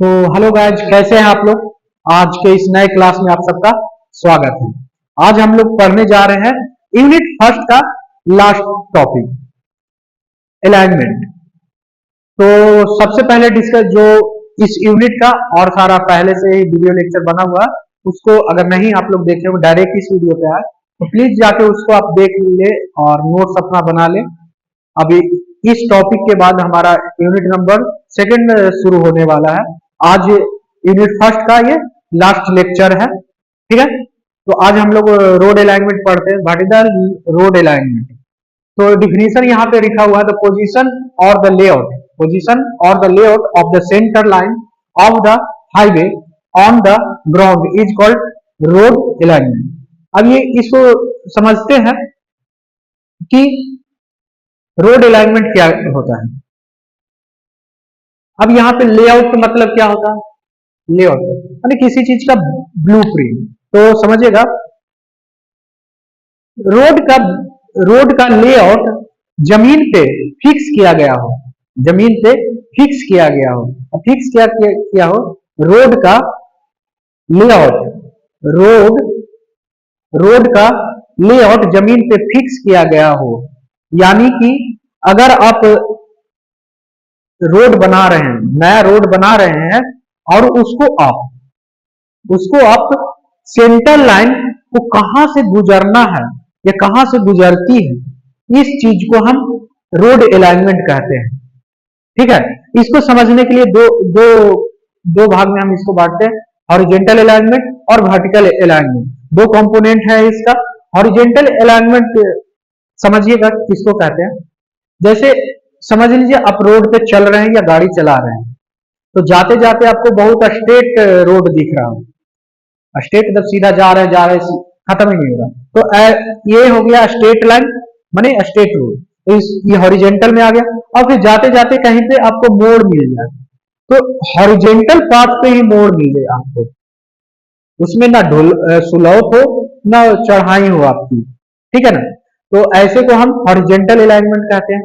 तो hello guys, कैसे हैं आप लोग। आज के इस नए क्लास में आप सबका स्वागत है। आज हम लोग पढ़ने जा रहे हैं यूनिट फर्स्ट का लास्ट टॉपिक, अलाइनमेंट। तो सबसे पहले डिस्कस जो इस यूनिट का और सारा पहले से ही वीडियो लेक्चर बना हुआ है, उसको अगर नहीं आप लोग देखे हो डायरेक्ट इस वीडियो पे आए तो प्लीज जाके उसको आप देख ले और नोट्स अपना बना ले। अभी इस टॉपिक के बाद हमारा यूनिट नंबर सेकंड शुरू होने वाला है। आज यूनिट फर्स्ट का ये लास्ट लेक्चर है, ठीक है। तो आज हम लोग रोड अलाइनमेंट पढ़ते हैं। What is the road alignment? तो डिफिनीशन यहाँ पे लिखा हुआ है, द पोजीशन और द लेआउट, पोजीशन और the layout of the centre line of the highway on the ground is called road alignment. अब ये इसको समझते हैं कि रोड अलाइनमेंट क्या होता है। अब यहाँ पे लेआउट का मतलब क्या होता है? लेआउट यानी किसी चीज का ब्लूप्रिंट। तो समझिएगा, रोड का रोड का लेआउट जमीन पे फिक्स किया गया हो, जमीन पे फिक्स किया गया हो। फिक्स किया हो रोड का लेआउट, रोड रोड का लेआउट जमीन पे फिक्स किया गया हो। यानी कि अगर आप रोड बना रहे हैं, नया रोड बना रहे हैं और उसको आप सेंटर लाइन को कहां से गुजरना है या कहां से गुजरती है, इस चीज को हम रोड अलाइनमेंट कहते हैं, ठीक है। इसको समझने के लिए दो दो दो भाग में हम इसको बांटते हैं, हॉरिजॉन्टल अलाइनमेंट और वर्टिकल अलाइनमेंट। दो कंपोनेंट है इसका। हॉरिजॉन्टल अलाइनमेंट समझिएगा किसको कहते हैं। जैसे समझ लीजिए आप रोड पे चल रहे हैं या गाड़ी चला रहे हैं, तो जाते जाते आपको बहुत स्ट्रेट रोड दिख रहा हो, स्ट्रेट मतलब सीधा जा रहे खत्म ही नहीं हो रहा, तो ये हो गया स्ट्रेट लाइन माने स्ट्रेट रोड। तो ये हॉरिजेंटल में आ गया। और फिर जाते जाते कहीं पे आपको मोड़ मिल जाए, तो हॉरिजेंटल पाथ पे ही मोड़ मिल जाए आपको, उसमें ना सुलौत हो ना चढ़ाई हो आपकी, ठीक है ना। तो ऐसे को हम हॉरिजेंटल अलाइनमेंट कहते हैं।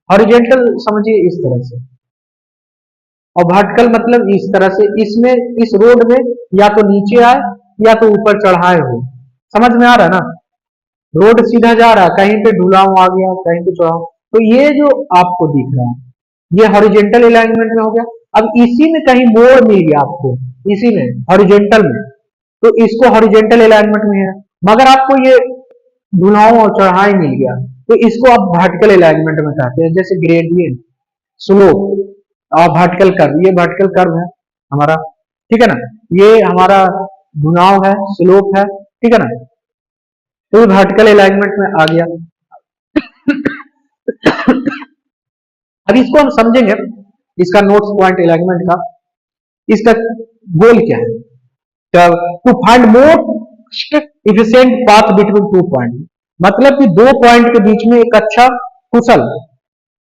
हॉरिजेंटल समझिए इस तरह से, और वर्टिकल मतलब इस तरह से, इसमें इस रोड में या तो नीचे आए या तो ऊपर चढ़ाए हो। समझ में आ रहा है ना। रोड सीधा जा रहा है, कहीं पे ढुलाव आ गया, कहीं पे चढ़ाव, तो ये जो आपको दिख रहा है ये हॉरिजॉन्टल अलाइनमेंट में हो गया। अब इसी में कहीं मोड़ मिल गया आपको, इसी में हॉरिजॉन्टल में, तो इसको हॉरिजॉन्टल अलाइनमेंट में है। मगर आपको ये ढुलाव और चढ़ाई मिल गया, तो इसको आप वर्टिकल अलाइनमेंट में कहते हैं। जैसे ग्रेडियंट, स्लोप और वर्टिकल कर्व, ये वर्टिकल कर्व है हमारा, ठीक है ना। ये हमारा घुमाव है, स्लोप है, ठीक है ना। तो ये वर्टिकल अलाइनमेंट में आ गया। अब इसको हम समझेंगे, इसका नोट्स पॉइंट अलाइनमेंट का, इसका गोल क्या है। To find most efficient path between two point, मतलब कि दो पॉइंट के बीच में एक अच्छा कुशल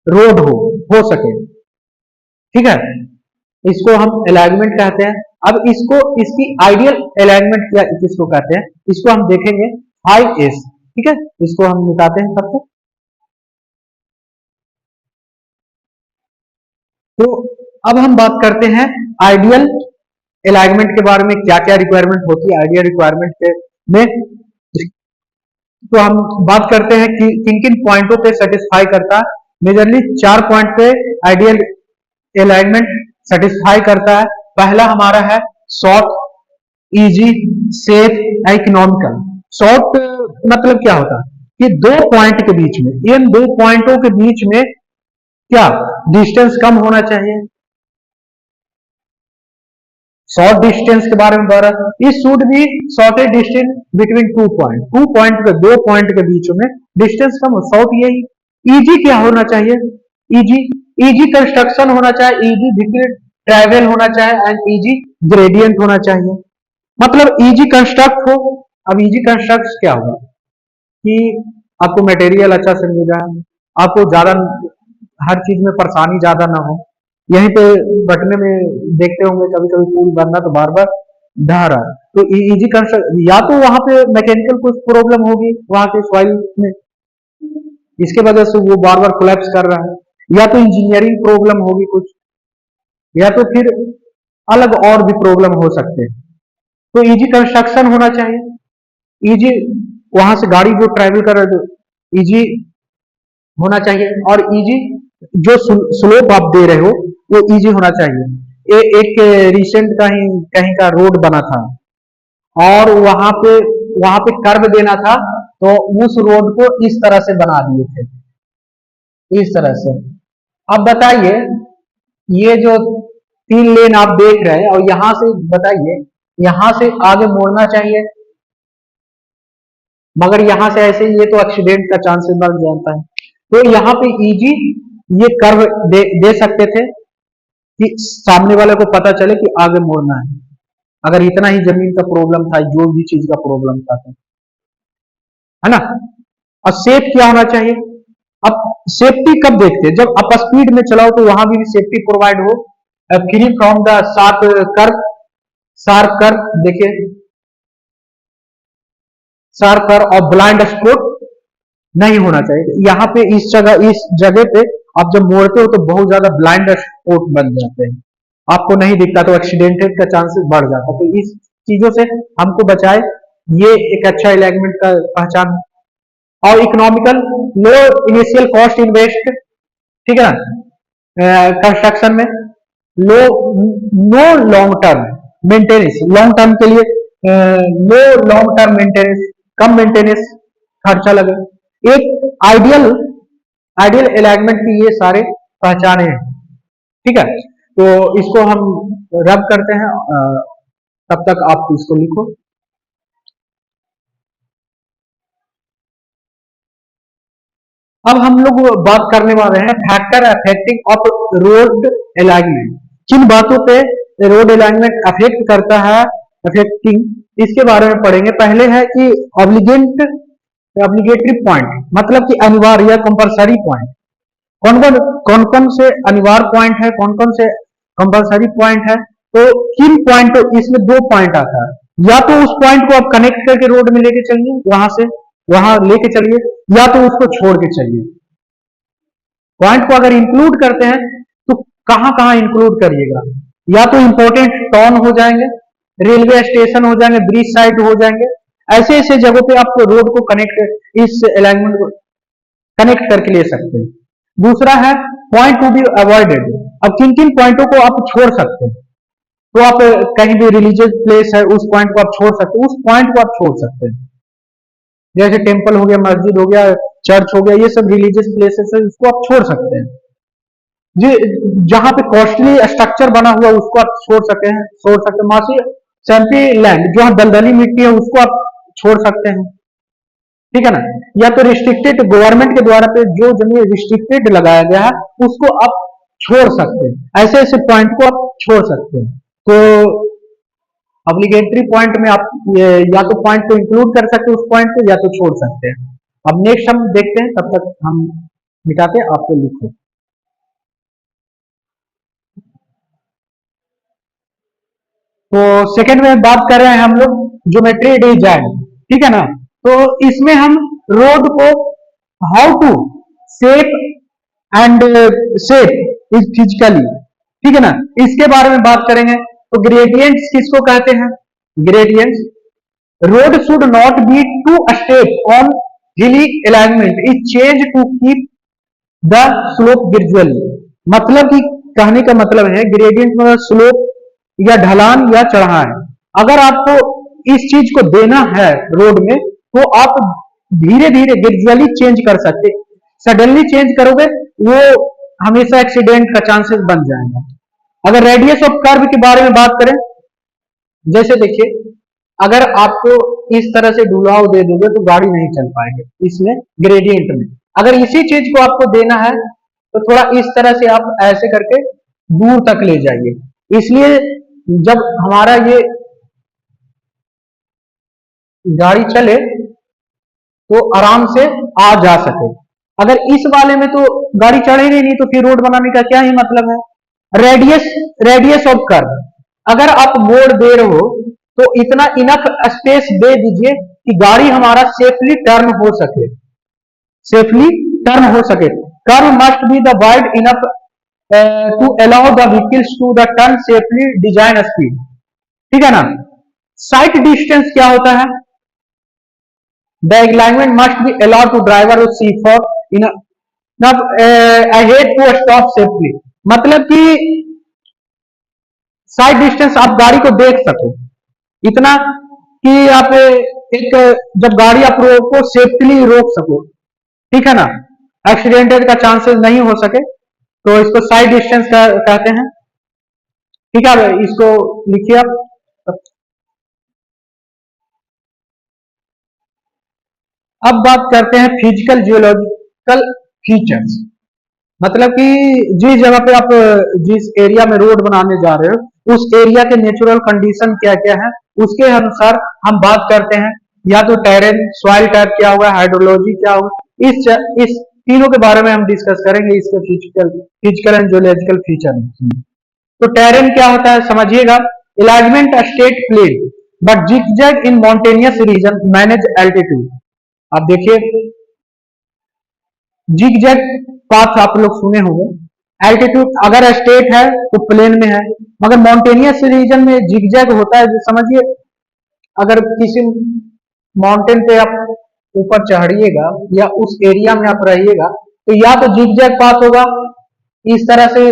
रोड हो सके, ठीक है। इसको हम अलाइनमेंट कहते हैं। अब इसको, इसकी आइडियल अलाइनमेंट क्या किसको कहते हैं, इसको हम देखेंगे 5S, ठीक है। इसको हम निकालते हैं तब तक। तो अब हम बात करते हैं आइडियल अलाइनमेंट के बारे में, क्या क्या रिक्वायरमेंट होती है आइडियल रिक्वायरमेंट के में। तो हम बात करते हैं कि किन किन पॉइंटों पे सेटिस्फाई करता है। मेजरली 4 पॉइंट पे आइडियल अलाइनमेंट सेटिस्फाई करता है। पहला हमारा है short, easy, safe, economical. Short मतलब क्या होता है कि दो पॉइंट के बीच में, इन दो पॉइंटों के बीच में क्या डिस्टेंस कम होना चाहिए। शॉर्ट डिस्टेंस के बारे में बता, इस should be shortage distance between two point के, दो पॉइंट के बीच में डिस्टेंस कम हो, शॉर्ट यही। इजी क्या होना चाहिए, इजी, इजी कंस्ट्रक्शन होना चाहिए, इजी व्हीकल ट्रैवल होना चाहिए एंड इजी ग्रेडियंट होना चाहिए, मतलब इजी कंस्ट्रक्ट हो। अब इजी कंस्ट्रक्ट क्या होगा कि आपको मटेरियल अच्छा से मिल जाए, आपको ज्यादा हर चीज में परेशानी ज्यादा ना हो। यहीं पे बटने में देखते होंगे कभी कभी पुल बनना तो बार बार ढह रहा है, तो इजी कंस्ट्रक्ट, या तो वहां पे मैकेनिकल कुछ प्रॉब्लम होगी वहां के सॉइल में, इसके वजह से वो बार बार कोलैप्स कर रहा है, या तो इंजीनियरिंग प्रॉब्लम होगी कुछ, या तो फिर अलग और भी प्रॉब्लम हो सकते हैं। तो इजी कंस्ट्रक्शन होना चाहिए, इजी, वहां से गाड़ी जो ट्रैवल कर रहे हो इजी होना चाहिए, और इजी जो स्लोप आप दे रहे हो वो इजी होना चाहिए। एक रिसेंट कहीं का रोड बना था, और वहां पे कर्व देना था, तो उस रोड को इस तरह से बना दिए थे, इस तरह से। अब बताइए, ये जो 3 लेन आप देख रहे हैं, और यहां से बताइए, यहां से आगे मोड़ना चाहिए, मगर यहां से ऐसे ये तो एक्सीडेंट का चांसेस बढ़ जाता है। तो यहाँ पे इजी ये कर्व दे सकते थे कि सामने वाले को पता चले कि आगे मोड़ना है, अगर इतना ही जमीन का प्रॉब्लम था, जो भी चीज का प्रॉब्लम था, है ना। और सेफ क्या होना चाहिए? अब सेफ्टी कब देखते हैं? जब आप स्पीड में चलाओ तो वहां भी सेफ्टी प्रोवाइड हो, free from the sharp curve, देखिए शार्प कर्व और ब्लाइंड स्पॉट नहीं होना चाहिए। यहाँ पे इस जगह पे आप जब मोड़ते हो तो बहुत ज्यादा ब्लाइंड स्पॉट बन जाते हैं, आपको नहीं दिखता, तो एक्सीडेंट का चांसेस बढ़ जाता है। तो इस चीजों से हमको बचाए, ये एक अच्छा अलाइनमेंट का पहचान। और economical, low initial cost invest, ठीक है ना, कंस्ट्रक्शन में low, no long term maintenance, long term के लिए लो लॉन्ग टर्म मेंटेनेंस, कम मेंटेनेंस खर्चा लगे। एक आइडियल आइडियल अलाइनमेंट की ये सारे पहचाने हैं, ठीक है। तो इसको हम रब करते हैं, तब तक आप इसको लिखो। अब हम लोग बात करने वाले हैं factor affecting of road alignment. किन बातों पे रोड अलाइनमेंट अफेक्ट करता है, अफेक्टिंग, इसके बारे में पढ़ेंगे। पहले है कि ऑब्लिगेटरी पॉइंट, मतलब कि अनिवार्य या कंपलसरी पॉइंट। कौन कौन से अनिवार्य पॉइंट है, कौन कौन से कंपलसरी पॉइंट है? तो किन पॉइंट, इसमें 2 पॉइंट आता है, या तो उस पॉइंट को आप कनेक्ट करके रोड में लेके चलिए, वहां से वहां लेके चलिए, या तो उसको छोड़ के चलिए। पॉइंट को अगर इंक्लूड करते हैं तो कहां कहां इंक्लूड करिएगा? या तो इंपॉर्टेंट टाउन हो जाएंगे, रेलवे स्टेशन हो जाएंगे, ब्रिज साइड हो जाएंगे, ऐसे ऐसे जगहों पे आप रोड को कनेक्ट, इस अलाइनमेंट को कनेक्ट करके ले सकते हैं। दूसरा है पॉइंट टू बी अवॉइडेड। अब किन किन पॉइंटों को आप छोड़ सकते हैं? तो आप कहीं भी रिलीजियस प्लेस है, उस पॉइंट को आप छोड़ सकते हैं, उस पॉइंट को आप छोड़ सकते हैं। जैसे टेम्पल हो गया, मस्जिद हो गया, चर्च हो गया, ये सब रिलीजियस प्लेसेस है, उसको आप छोड़ सकते हैं। जी, जहां पे कॉस्टली स्ट्रक्चर बना हुआ उसको आप छोड़ सकते हैं। मासी सैंपी लैंड, जहां दलदली मिट्टी है, उसको आप छोड़ सकते हैं, ठीक है ना। या तो रिस्ट्रिक्टेड, गवर्नमेंट के द्वारा पे जो जमीन रिस्ट्रिक्टेड लगाया गया है उसको आप छोड़ सकते हैं। ऐसे ऐसे पॉइंट को आप छोड़ सकते हैं। तो ऑब्लिगेटरी पॉइंट में आप या तो पॉइंट को इंक्लूड कर सकते हैं उस पॉइंट को, या तो छोड़ सकते हैं। अब नेक्स्ट हम देखते हैं, तब तक हम मिटाते हैं, आपको लिखो। तो सेकंड में बात कर रहे हैं हम लोग ज्योमेट्री डिजाइन, ठीक है ना। तो इसमें हम रोड को how to shape and shape is physically, ठीक है ना, इसके बारे में बात करेंगे। तो ग्रेडियंट्स किसको कहते हैं? Gradients, road should not be too step on hilly alignment is change to keep the slope gradually. मतलब कि कहने का मतलब है ग्रेडियंट मतलब स्लोप या ढलान या चढ़ान। अगर आपको इस चीज को देना है रोड में, तो आप धीरे धीरे ग्रेजुअली चेंज कर सकते। सडनली चेंज करोगे वो हमेशा एक्सीडेंट का चांसेस बन जाएगा। अगर रेडियस ऑफ कर्व के बारे में बात करें, जैसे देखिए, अगर आपको इस तरह से ढुलाव दे दोगे तो गाड़ी नहीं चल पाएगी इसमें ग्रेडियंट में। अगर इसी चीज को आपको देना है तो थोड़ा इस तरह से आप ऐसे करके दूर तक ले जाइए, इसलिए जब हमारा ये गाड़ी चले तो आराम से आ जा सके। अगर इस वाले में तो गाड़ी चढ़ेगी नहीं, तो फिर रोड बनाने का क्या ही मतलब है। रेडियस रेडियस ऑफ कर्व, अगर आप मोड़ दे रहे हो तो इतना इनफ स्पेस दे दीजिए कि गाड़ी हमारा सेफली टर्न हो सके। Curve must be the wide enough to allow the vehicles to the turn safely design speed, ठीक है ना। साइट डिस्टेंस क्या होता है, the alignment must be allowed to driver see for in ahead to stop safely, मतलब कि side distance आप गाड़ी को देख सको इतना कि आप एक जब गाड़ी आप रोको सेफ्टली रोक सको, ठीक है ना, एक्सीडेंट का चांसेस नहीं हो सके, तो इसको साइड डिस्टेंस कहते हैं, ठीक है। इसको लिखिए आप। अब बात करते हैं फिजिकल जियोलॉजिकल फीचर्स, मतलब कि जिस जगह पे आप जिस एरिया में रोड बनाने जा रहे हो उस एरिया के नेचुरल कंडीशन क्या क्या है उसके अनुसार हम बात करते हैं, या तो टेरेन सॉइल टाइप क्या होगा, हाइड्रोलॉजी क्या होगा, इस तीनों के बारे में हम डिस्कस करेंगे इसके फिजिकल एंड जियोलॉजिकल फीचर। तो टेरेन क्या होता है समझिएगा, alignment state plain but zigzag in mountainous region manage altitude. आप देखिए जिगजैग पाथ आप लोग सुने होंगे, एल्टीट्यूड अगर स्टेट है तो प्लेन में है, मगर माउंटेनियस रीजन में जिगजैग होता है। समझिए अगर किसी माउंटेन पे आप ऊपर चढ़िएगा या उस एरिया में आप रहिएगा तो या तो जिगजैग पाथ होगा, इस तरह से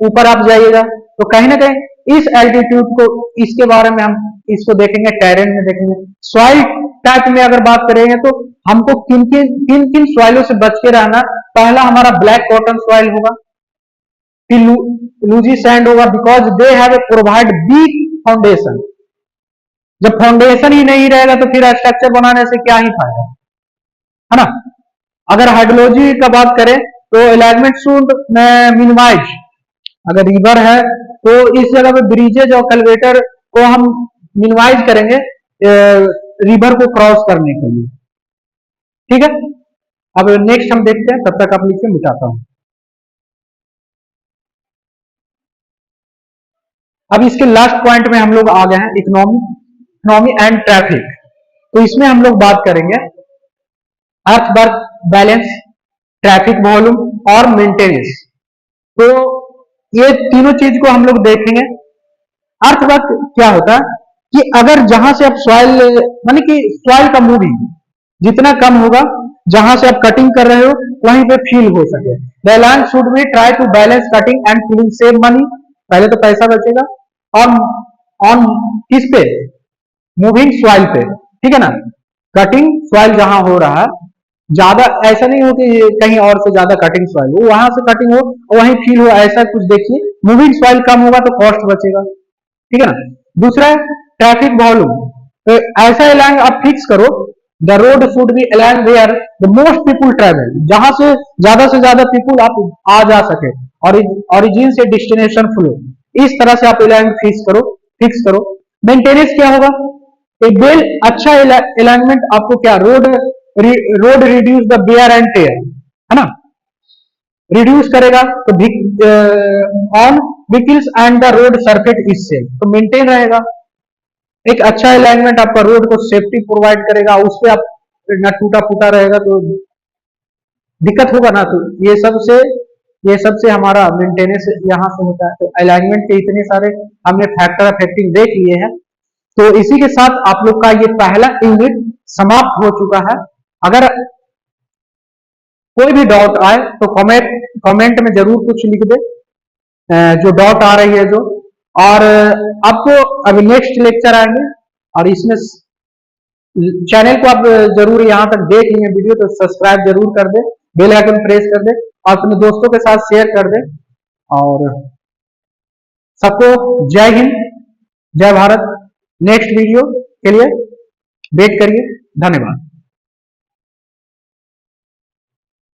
ऊपर आप जाइएगा, तो कहीं ना कहीं इस एल्टीट्यूड को इसके बारे में हम इसको देखेंगे, टेरेन में देखेंगे। सॉइल टाइप में अगर बात करेंगे तो हमको किन सॉइलों से बच के रहना, पहला हमारा ब्लैक कॉटन सॉइल होगा, फिर लूजी सैंड होगा, because they have a provide weak foundation. जब फाउंडेशन ही नहीं रहेगा तो फिर स्ट्रक्चर बनाने से क्या ही फायदा, है ना। अगर हाइड्रोलॉजी का बात करें तो अलाइनमेंट शुड मिनिमाइज, अगर रिवर है तो इस जगह पे ब्रिजेज और कल्वेटर को हम मिनिमाइज करेंगे रिवर को क्रॉस करने के लिए, ठीक है। अब नेक्स्ट हम देखते हैं, तब तक आप लिखिए मिटाता हूं। अब इसके लास्ट पॉइंट में हम लोग आ गए हैं, इकोनॉमी एंड ट्रैफिक। तो इसमें हम लोग बात करेंगे अर्थ वर्क बैलेंस, ट्रैफिक वॉल्यूम और मेंटेनेंस। तो ये तीनों चीज को हम लोग देखेंगे। अर्थ वर्क क्या होता है कि अगर जहां से आप सॉइल मानी कि सॉइल का मूविंग जितना कम होगा, जहां से आप कटिंग कर रहे हो वहीं पे फील हो सके। The land should be try to balance cutting and filling save money, पहले तो पैसा बचेगा, और ऑन किस पे, मूविंग सॉइल पे, ठीक है ना। कटिंग सॉइल जहां हो रहा है, ज्यादा ऐसा नहीं हो कि कहीं और से ज्यादा कटिंग सॉइल हो, वहां से कटिंग हो और वहीं फील हो, ऐसा कुछ देखिए। मूविंग सॉइल कम होगा तो कॉस्ट बचेगा, ठीक है ना। दूसरा है ट्रैफिक वॉल्यूम, तो ऐसा अलाइन आप फिक्स करो, the road should be align where the most people travel, जहां से ज्यादा पीपुल आप आ जा सके, और ओरिजिन से डेस्टिनेशन फ्लो, इस तरह से आप अलाइन फिक्स करो। मेंटेनेंस क्या होगा, एक वेल अच्छा अलाइनमेंट आपको क्या, road reduce the wear and tear, है ना, रिड्यूस करेगा तो on vehicles and the road surface इससे तो मेंटेन रहेगा। एक अच्छा अलाइनमेंट आपका रोड को सेफ्टी प्रोवाइड करेगा, उस पर आप ना टूटा फूटा रहेगा तो दिक्कत होगा ना। तो ये सब से हमारा मेंटेनेंस यहाँ से होता है। तो अलाइनमेंट के इतने सारे हमने फैक्टर अफेक्टिंग देख लिए हैं। तो इसी के साथ आप लोग का ये पहला यूनिट समाप्त हो चुका है। अगर कोई भी डाउट आए तो कमेंट में जरूर कुछ लिख दे, जो डाउट आ रही है जो, और आपको अभी नेक्स्ट लेक्चर आएंगे, और इसमें चैनल को आप जरूर यहाँ तक देख लिए वीडियो तो सब्सक्राइब जरूर कर दे, बेल आइकन प्रेस कर दे और अपने दोस्तों के साथ शेयर कर दे। और सबको जय हिंद, जय भारत। नेक्स्ट वीडियो के लिए वेट करिए, धन्यवाद।